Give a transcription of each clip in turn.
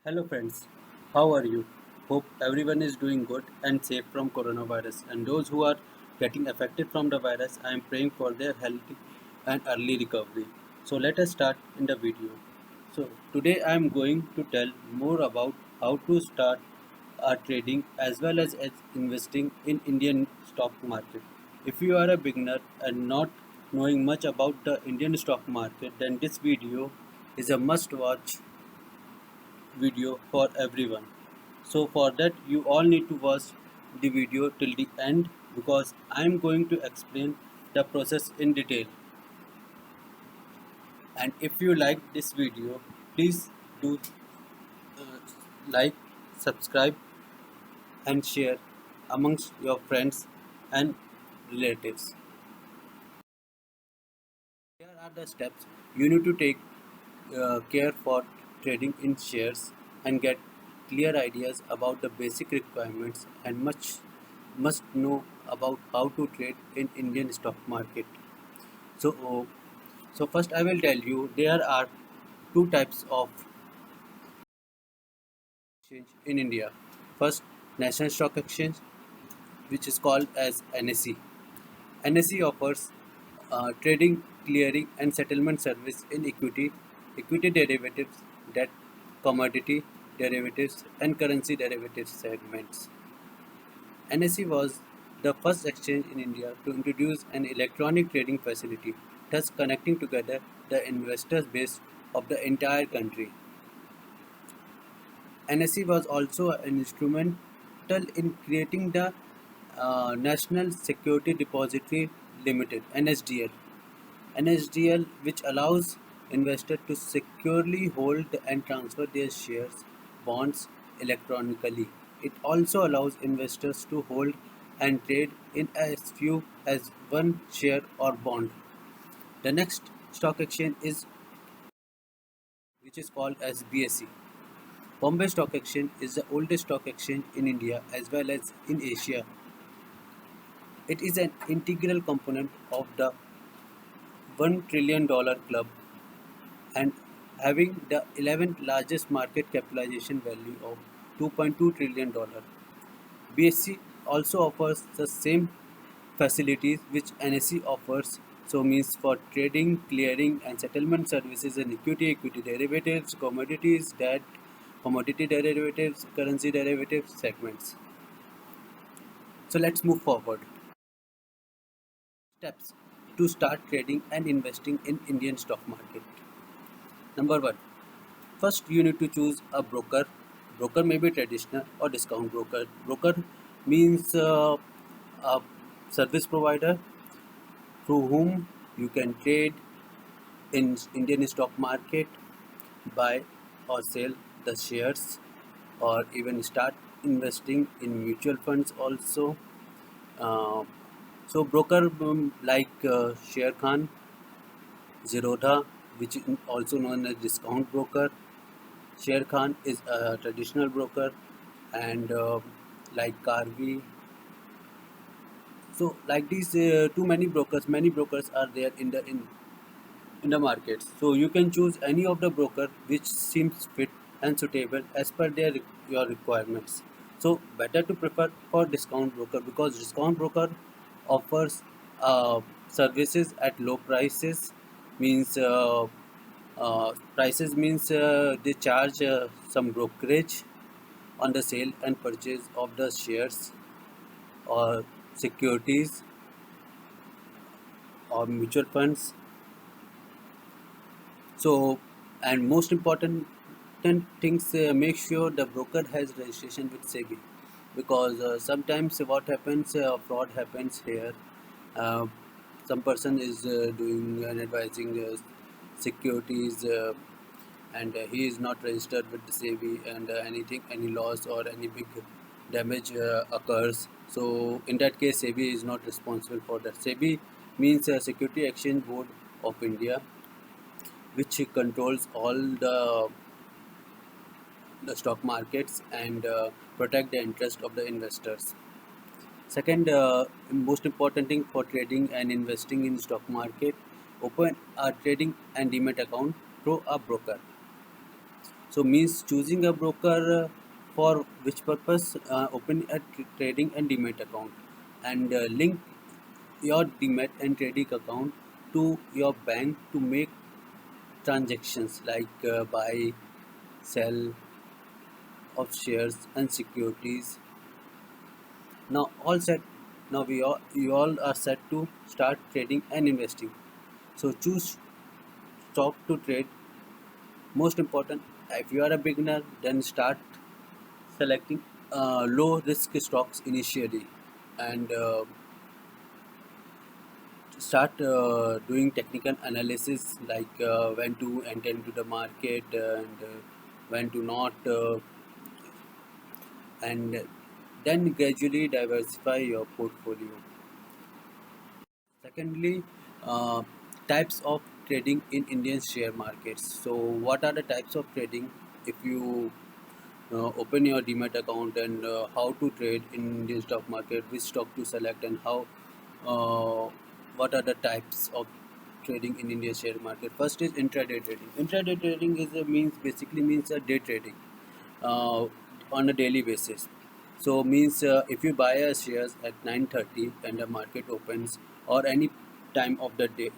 Hello friends, how are you? Hope everyone is doing good and safe from coronavirus. And those who are getting affected from the virus, I am praying for their healthy and early recovery. So let us start in the video. So today I am going to tell more about how to start trading as investing in Indian stock market. If you are a beginner and not knowing much about the Indian stock market, then this video is a must watch video for everyone. So for that you all need to watch the video till the end because I am going to explain the process in detail. And if you like this video, please do uh, like, subscribe and share amongst your friends and relatives. Here are the steps you need to take care for trading in shares and get clear ideas about the basic requirements and much must know about how to trade in Indian stock market. So, so first I will tell you there are two types of exchange in India. First, National Stock Exchange, which is called as NSE. NSE offers trading, clearing, and settlement service in equity derivatives, debt, commodity derivatives, and currency derivatives segments. NSE was the first exchange in India to introduce an electronic trading facility, thus connecting together the investor base of the entire country. NSE was also instrumental in creating the National Security Depository Limited (NSDL). NSDL, which allows investors to securely hold and transfer their shares, bonds electronically. It also allows investors to hold and trade in as few as one share or bond. The next stock exchange is which is called as BSE. Bombay Stock Exchange is the oldest stock exchange in India as well as in Asia. It is an integral component of the $1 trillion club and having the 11th largest market capitalization value of $2.2 trillion. BSC also offers the same facilities which NSE offers, so means for trading, clearing and settlement services in equity derivatives, commodities, debt, commodity derivatives, currency derivatives segments. So let's move forward. Steps to start trading and investing in Indian stock market. Number 1. First, you need to choose a broker. Broker may be traditional or discount broker. Broker means a service provider through whom you can trade in Indian stock market, buy or sell the shares, or even start investing in mutual funds also. Uh, so broker like Share Khan, Zerodha, which is also known as discount broker. Sher Khan is a traditional broker, and like Karvi. So like these too many brokers are there in the market. So you can choose any of the broker which seems fit and suitable as per your requirements. So better to prefer for discount broker because discount broker offers services at low prices means prices means they charge some brokerage on the sale and purchase of the shares or securities or mutual funds. So, and most important things, make sure the broker has registration with SEBI because sometimes what happens, fraud happens here. Uh, some person is doing and advising securities and he is not registered with the SEBI and any loss or any big damage occurs. So in that case, SEBI is not responsible for that. SEBI means Security Exchange Board of India, which controls all the stock markets and protect the interest of the investors. Second, most important thing for trading and investing in stock market, open a trading and demat account through a broker. So means choosing a broker for which purpose? Open a trading and demat account, and link your demat and trading account to your bank to make transactions like buy, sell of shares and securities. Now all set. Now you all are set to start trading and investing. So choose stock to trade. Most important, if you are a beginner, then start selecting low risk stocks initially, and start doing technical analysis like when to enter into the market and when to not, and then gradually diversify your portfolio. Secondly, uh, types of trading in Indian share markets. So what are the types of trading? If you open your demat account, and how to trade in Indian stock market, which stock to select, and how, uh, what are the types of trading in Indian share market. First is intraday trading. Intraday trading is a means, basically means a day trading uh, on a daily basis. So means if you buy a shares at 9:30 and the market opens, or any time of the day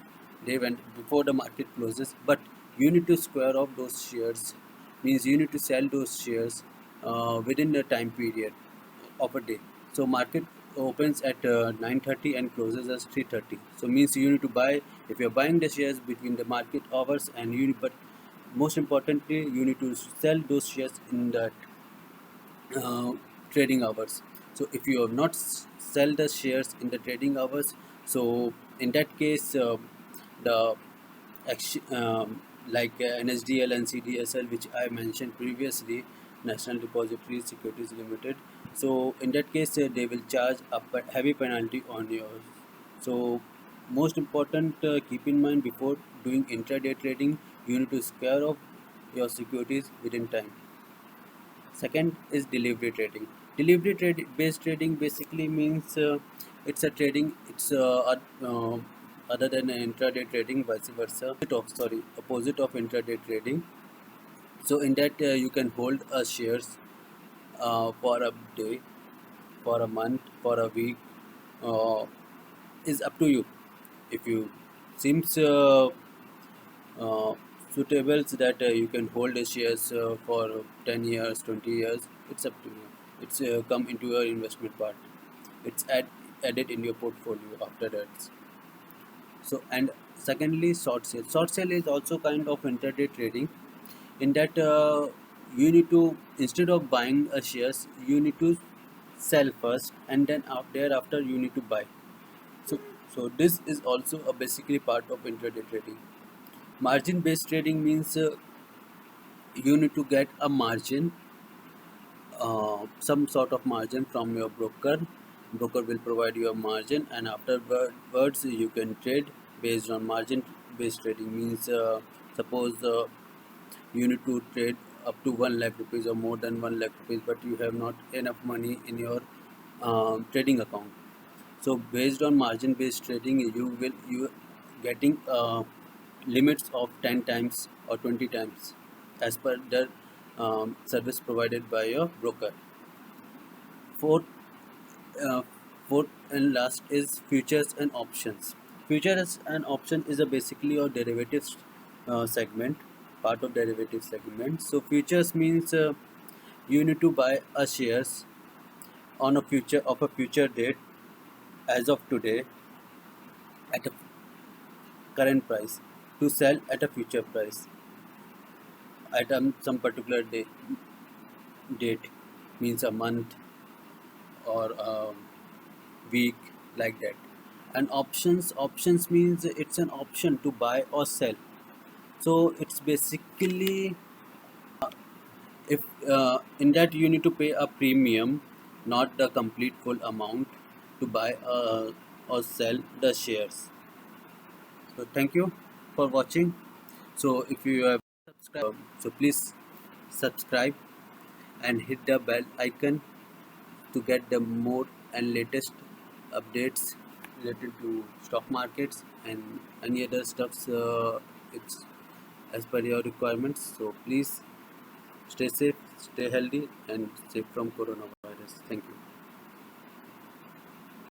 when before the market closes, but you need to square off those shares, means you need to sell those shares within the time period of a day. So market opens at 9:30 and closes at 3:30. So means you need to buy, if you're buying the shares between the market hours, and you, but most importantly you need to sell those shares in that uh, trading hours. So if you have not sell the shares in the trading hours, so in that case the like NSDL and CDSL, which I mentioned previously, National Depository Securities Limited. So in that case, they will charge a heavy penalty on yours. So most important, keep in mind before doing intraday trading, you need to square off your securities within time. Second is delivery trading. Delivery trade based trading basically means it's a trading. It's other than intraday trading, vice versa. Opposite of intraday trading. So in that you can hold shares for a day, for a month, for a week. Uh, is up to you. If you seems uh, suitable, so that you can hold the shares for 10 years, 20 years, it's up to you. It's come into your investment part. It's added in your portfolio after that. So, and secondly, short sale. Short sale is also kind of intraday trading. In that you need to, instead of buying a shares, you need to sell first, and then thereafter you need to buy. So so this is also a basically part of intraday trading. Margin based trading means you need to get a margin, some sort of margin from your broker. Broker will provide you a margin, and afterwards you can trade based on margin based trading. Means suppose you need to trade up to 1 lakh rupees or more than 1 lakh rupees, but you have not enough money in your trading account. So based on margin based trading, you getting limits of 10 times or 20 times as per the service provided by your broker. Fourth, uh, fourth and last is futures and options. Futures and option is a basically a derivatives segment, part of derivative segment. So futures means you need to buy a shares on a future date as of today at a current price, to sell at a future price at some particular date, means a month or a week, like that. And options means it's an option to buy or sell. So it's basically, if in that you need to pay a premium, not the complete full amount, to buy or sell the shares. So thank you for watching. So if you have subscribed, so please subscribe and hit the bell icon to get the more and latest updates related to stock markets and any other stuffs. It's as per your requirements. So please Stay safe, stay healthy, and safe from coronavirus. Thank you.